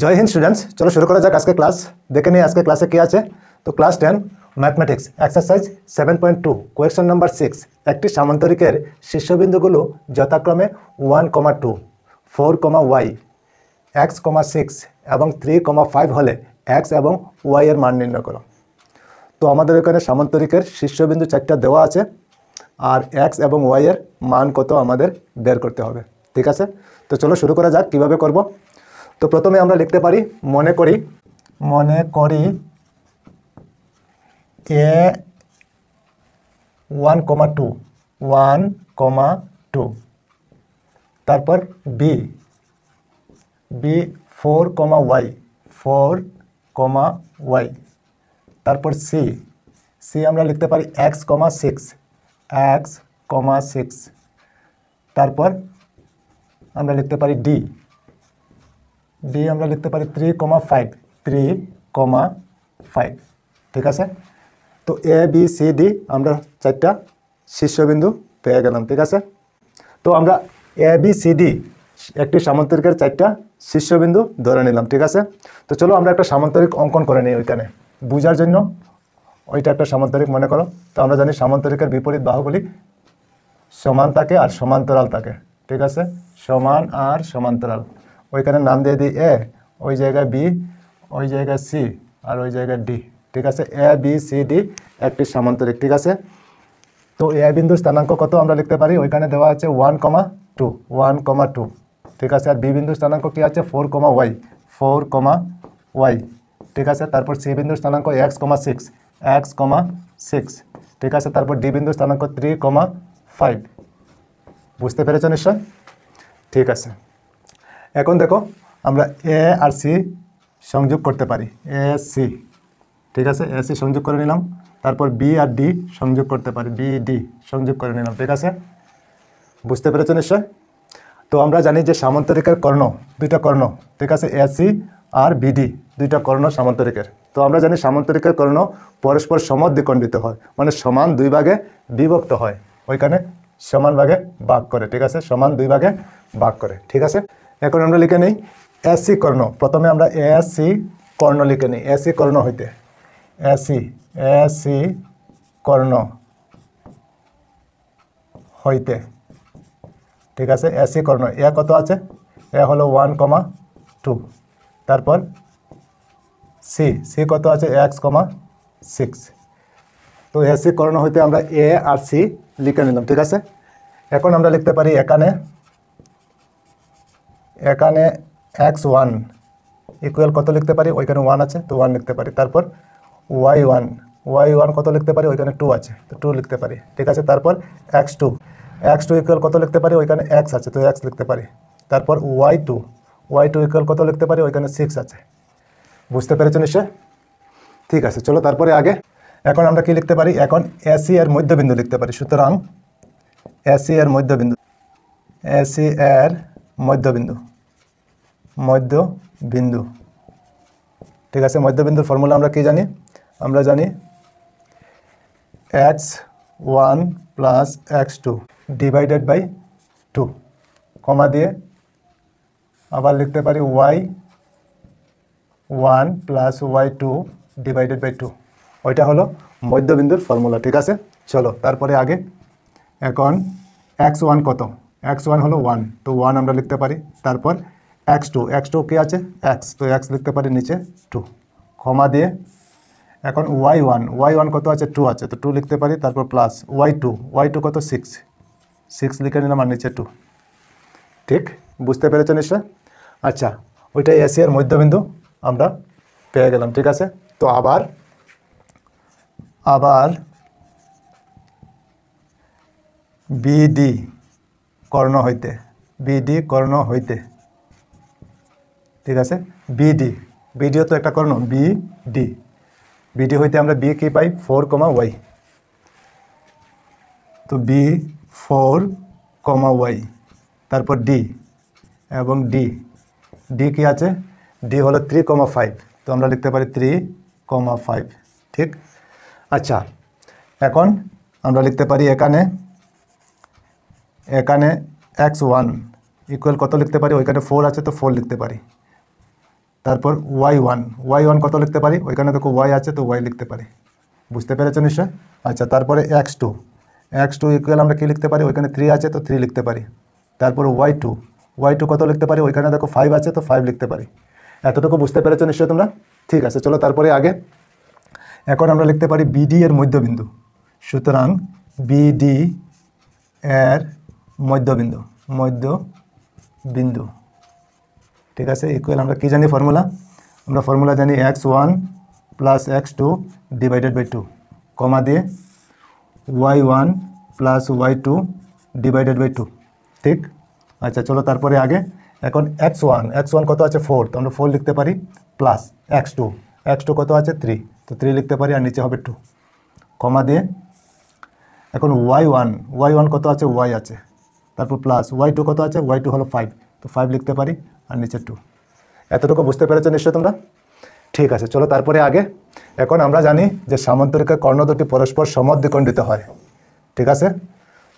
জয় Hind students, চলো শুরু করা যাক আজকে ক্লাস। দেখে নিই আজকে ক্লাসে কি আছে। তো class 10 mathematics exercise 7.2 question number 6। একটি সামান্তরিকের শীর্ষবিন্দুগুলো যথাক্রমে 1,2, 4, y, x, 6 এবং 3,5 হলে x এবং y এর মান নির্ণয় করো। তো আমাদের এখানে সামান্তরিকের শীর্ষবিন্দু 4টা দেওয়া আছে, আর x এবং y এর মান কত আমাদের বের করতে হবে। ঠিক আছে, তো চলো শুরু করা যাক কিভাবে করব। তো প্রথমে আমরা লিখতে পারি মনে করি a 1,2 তারপর b 4, y তারপর c আমরা লিখতে পারি x, 6 তারপর আমরা লিখতে পারি d আমরা লিখতে পারি 3,5 ঠিক আছে। তো a b c d আমরা 4টা শীর্ষবিন্দু পেয়ে গেলাম। ঠিক আছে, তো আমরা a b c d একটি সামান্তরিকের 4টা শীর্ষবিন্দু ধরে নিলাম। ঠিক আছে, তো চলো আমরা একটা সামান্তরিক অঙ্কন করে নিই ওইখানে বোঝার জন্য। ওইটা একটা সামান্তরিক মনে করো। তো আমরা জানি সামান্তরিকের বিপরীত বাহুগুলি সমান থাকে আর সমান্তরাল থাকে। ঠিক আছে, সমান আর সমান্তরাল। ওইখানে নাম দিয়ে দিই এ, ওই জায়গায় বি, ওই জায়গায় সি আর ওই জায়গায় ডি। ঠিক আছে, এ বি সি ডি একটি সামান্তরিক। ঠিক আছে, তো এ বিন্দুর স্থানাঙ্ক কত আমরা লিখতে পারি, ওইখানে দেওয়া আছে 1,2। ঠিক আছে, আর বি বিন্দুর স্থানাঙ্ক কি আছে 4,y। ঠিক আছে, তারপর সি বিন্দুর স্থানাঙ্ক x,6। ঠিক আছে, তারপর ডি বিন্দুর স্থানাঙ্ক 3,5। বুঝতে পেরেছ নিশ্চয়? ঠিক আছে, এখন দেখো আমরা এ আর সি সংযোগ করতে পারি, এ সি। ঠিক আছে, এ সি সংযোগ করে নিলাম। তারপর বি আর ডি সংযোগ করতে পারি, বি ডি সংযোগ করে নিলাম। ঠিক আছে, বুঝতে পেরেছ নিশ্চয়? তো আমরা জানি যে সামান্তরিকের কর্ণ, দুইটা কর্ণ। ঠিক আছে, এ সি আর বিডি দুইটা কর্ণ সামান্তরিকের। তো আমরা জানি সামান্তরিকের কর্ণ পরস্পর সমদ্বিখণ্ডিত হয়, মানে সমান দুই ভাগে বিভক্ত হয়। ওইখানে সমান ভাগে ভাগ করে। ঠিক আছে, সমান দুই ভাগে ভাগ করে। ঠিক আছে, এখন আমরা লিখে নিই এসি কর্ণ। প্রথমে আমরা এসি কর্ণ লিখে নিই। এসি কর্ণ হইতে এসি কর্ণ হইতে। ঠিক আছে, এসি কর্ণ এ কত আছে, এ হলো 1,2। তারপর সি কত আছে x,6। তো এসি কর্ণ হইতে আমরা এ আর সি লিখে নিলাম। ঠিক আছে, এখন আমরা লিখতে পারি এখানে x1 ইকুয়াল কত লিখতে পারি, ওইখানে 1 আছে তো 1 লিখতে পারি। তারপর y1 কত লিখতে পারি, ওইখানে 2 আছে তো 2 লিখতে পারি। ঠিক আছে, তারপর x2 ইকুয়াল কত লিখতে পারি, ওইখানে x আছে তো x লিখতে পারি। তারপর y2 ইকুয়াল কত লিখতে পারি, ওইখানে 6 আছে। বুঝতে পেরেছো নিশ্চয়? ঠিক আছে, চলো তারপরে আগে। এখন আমরা কি লিখতে পারি, এখন এসি এর মধ্যবিন্দু লিখতে পারি। সুতরাং এসি এর মধ্যবিন্দু, ঠিক আছে। মধ্যবিন্দুর ফর্মুলা আমরা কি জানি, আমরা জানি x1 plus x2 divided by 2, কমা দিয়ে আবার লিখতে পারি y1 plus y2 divided by 2। ওইটা হলো মধ্যবিন্দুর ফর্মুলা। ঠিক আছে, চলো তারপরে আগে। এখন x1 কত, x1 হলো 1 তো 1 আমরা লিখতে পারি। তারপর x2 কি আছে x, তো x লিখতে পারি নিচে 2, কমা দিয়ে। এখন y1 কত আছে 2 আছে তো 2 লিখতে পারি। তারপর প্লাস y2 কত 6 লিখে নিলাম আর নিচে 2। ঠিক, বুঝতে পেরেছো নিশ্চয়? আচ্ছা, ওইটাই এসি এর মধ্যবিন্দু আমরা পেয়ে গেলাম। ঠিক আছে, তো আবার বিডি কর্ণ হইতে। ঠিক আছে, বিডিও তো একটা কর্ণ, বিডি হইতে আমরা বি কি পাই 4,y। তো বি 4,y। তারপর ডি এবং ডি কি আছে, ডি হলো 3,5 তো আমরা লিখতে পারি 3,5। ঠিক, আচ্ছা এখন আমরা লিখতে পারি এখানে x1 ইকুয়াল কত লিখতে পারি, ওইখানে 4 আছে তো 4 লিখতে পারি। তারপর y1 কত লিখতে পারি, ওইখানে দেখো y আছে তো y লিখতে পারি, বুঝতে পেরেছো নিশ্চয়। আচ্ছা, তারপরে x2 ইকুয়াল আমরা কি লিখতে পারি, ওইখানে 3 আছে তো 3 লিখতে পারি। তারপর y2 কত লিখতে পারি, ওইখানে দেখো 5 আছে তো 5 লিখতে পারি। এতটুকু বুঝতে পেরেছো নিশ্চয় তোমরা। ঠিক আছে, চলো তারপরে আগে। এখন আমরা লিখতে পারি বিডি এর মধ্যবিন্দু। সুতরাং বিডি এর মধ্যবিন্দু, ঠিক আছে, ইকুয়াল আমরা কি জানি ফর্মুলা, আমরা ফর্মুলা জানি x1 plus x2 divided by 2, কমা দিয়ে y1 plus y2 divided by 2, ঠিক। আচ্ছা, চলো তারপরে আগে। এখন x1 কত আছে 4, তো আমরা 4 লিখতে পারি, প্লাস x2 কত আছে 3, তো 3 লিখতে পারি, আর নিচে হবে 2, কমা দিয়ে এখন y1 কত আছে, y আছে, তারপর প্লাস y2 কত আছে, y2 হলো 5, তো 5 লিখতে পারি, আর নিচে 2। এতটুকু বুঝতে পেরেছো নিশ্চয় তোমরা। ঠিক আছে, চলো তারপরে আগে। এখন আমরা জানি যে সামান্তরিকের কর্ণ দুটি পরস্পর সমদ্বিখণ্ডিত হয়, ঠিক আছে।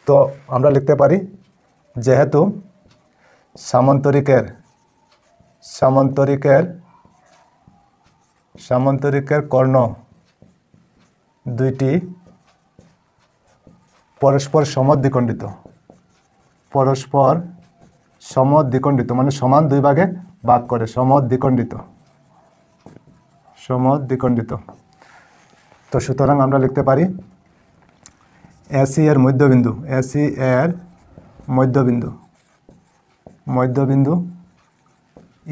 তো আমরা লিখতে পারি যেহেতু সামান্তরিকের কর্ণ দুইটি পরস্পর সমদ্বিখণ্ডিত মানে সমান দুই ভাগে ভাগ করে, সমদ্বিখণ্ডিত। তো সুতরাং আমরা লিখতে পারি এসি এর মধ্যবিন্দু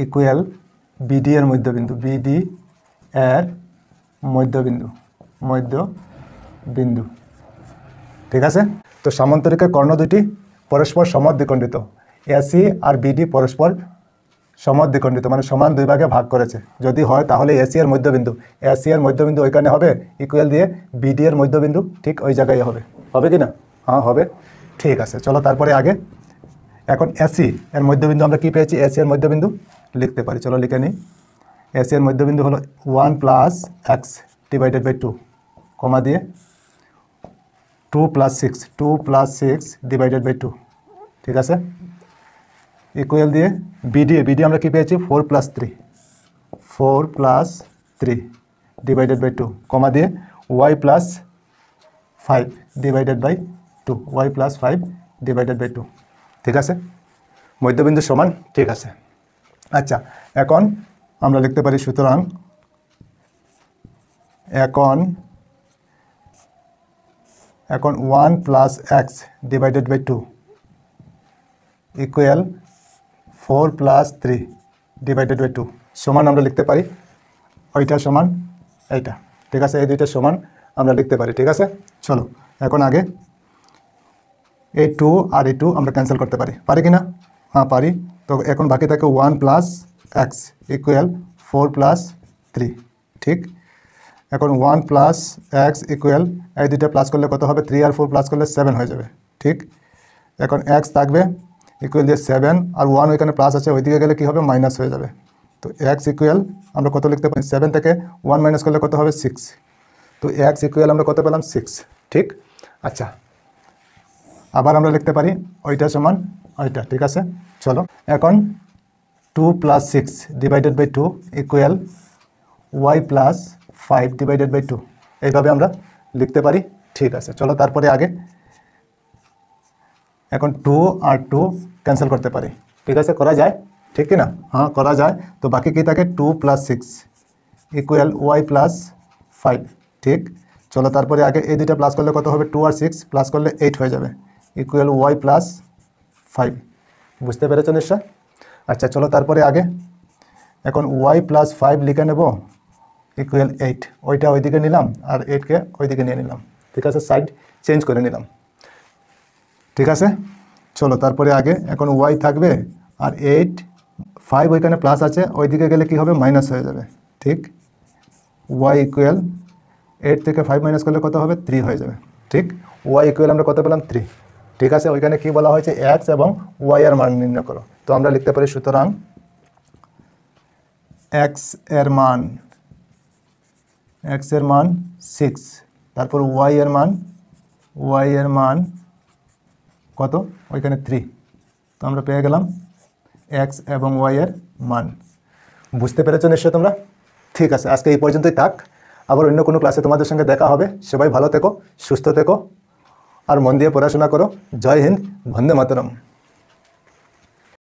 ইকুয়াল বিডি এর মধ্যবিন্দু, ঠিক আছে। তো সামান্তরিকের কর্ণ দুটি পরস্পর সমদ্বিখণ্ডিত, এসি আর বিডি পরস্পর সমদ্বিখণ্ডিত মানে সমান দুই ভাগে ভাগ করেছে। যদি হয় তাহলে এসি এর মধ্যবিন্দু ওইখানে হবে, ইকুয়াল দিয়ে বিডি এর মধ্যবিন্দু ঠিক ওই জায়গায় হবে কি না? হ্যাঁ হবে। ঠিক আছে, চলো তারপরে আগে। এখন এসি এর মধ্যবিন্দু আমরা কি পেয়েছি, এসি এর মধ্যবিন্দু লিখতে পারি, চলো লিখে নিই। এসি এর মধ্যবিন্দু হলো 1 প্লাস এক্স ডিভাইডেড বাই 2, কমা দিয়ে 2 প্লাস 6 ডিভাইডেড বাই 2, ঠিক আছে, ইকুয়াল দিয়ে বিডি আমরা কি পেয়েছি 4 প্লাস 3 ডিভাইডেড বাই 2, কমা দিয়ে y প্লাস 5 ডিভাইডেড বাই 2, ঠিক আছে, মধ্যবিন্দু সমান, ঠিক আছে। আচ্ছা, এখন আমরা লিখতে পারি সুতরাং এখন 1 plus x divided by 2 equal 4 plus 3 divided by 2 সমান আমরা লিখতে পারি ওইটা সমান এইটা, ঠিক আছে, এই দুইটা সমান আমরা লিখতে পারি, ঠিক আছে। চলো এখন আগে এই 2 আর এই 2 আমরা ক্যান্সেল করতে পারি কি না? হ্যাঁ পারি। তো এখন বাকি থাকে 1 প্লাস এক্স ইকুয়াল 4 প্লাস 3, ঠিক। এখন 1 প্লাস এক্স ইকুয়াল এই দুইটা প্লাস করলে কত হবে, 3 আর 4 প্লাস করলে 7 হয়ে যাবে, ঠিক। এখন এক্স থাকবে ইকুয়াল দিয়ে 7 আর 1 ওইখানে প্লাস আছে, ওইদিকে গেলে কী হবে, মাইনাস হয়ে যাবে। তো এক্স ইকুয়াল আমরা কত লিখতে পারি, 7 থেকে 1 মাইনাস করলে কত হবে 6, তো এক্স ইকুয়াল আমরা কত পেলাম 6, ঠিক। আচ্ছা, আবার আমরা লিখতে পারি ওইটা সমান ওইটা, ঠিক আছে। চলো এখন 2 plus 6 divided by 2 equal y plus 5 divided by 2, এইভাবে আমরা লিখতে পারি, ঠিক আছে। চলো তারপরে আগে। এখন 2 আর 2 ক্যান্সেল করতে পারি, ঠিক আছে, করা যায়, ঠিক কি না? হ্যাঁ করা যায়। তো বাকি কী থাকে, 2 প্লাস 6 ইকুয়াল y প্লাস 5, ঠিক। চলো তারপরে আগে এই দুইটা প্লাস করলে কত হবে, 2 আর 6 প্লাস করলে 8 হয়ে যাবে, ইকুয়াল y প্লাস 5, বুঝতে পেরেছো নিশ্চয়। আচ্ছা, চলো তারপরে আগে। এখন y প্লাস 5 লিখে নেব ইকুয়াল 8, ওইটা ওইদিকে নিলাম আর 8কে ওইদিকে নিয়ে নিলাম, ঠিক আছে, সাইড চেঞ্জ করে নিলাম, ঠিক আছে। চলো তারপরে আগে। এখন y থাকবে আর 8, 5 ওইখানে প্লাস আছে, ওইদিকে গেলে কি হবে, মাইনাস হয়ে যাবে, ঠিক। y ইকুয়াল 8 থেকে 5 মাইনাস করলে কত হবে, 3 হয়ে যাবে, ঠিক। y ইকুয়াল আমরা কত পেলাম, 3, ঠিক আছে। ওইখানে কি বলা হয়েছে, x এবং y এর মান নির্ণয় করো। তো আমরা লিখতে পারি সুতরাং x এর মান 6, তারপর y এর মান কত, ওইখানে 3, তো আমরা পেয়ে গেলাম x এবং y এর মান। বুঝতে পেরেছো নিশ্চয় তোমরা? ঠিক আছে, আজকে এই পর্যন্তই থাক। আবার অন্য কোনো ক্লাসে তোমাদের সঙ্গে দেখা হবে। সবাই ভালো থেকো, সুস্থ থেকো, আর মন দিয়ে পড়াশোনা করো। জয় হিন্দ, বন্দে মাতরম।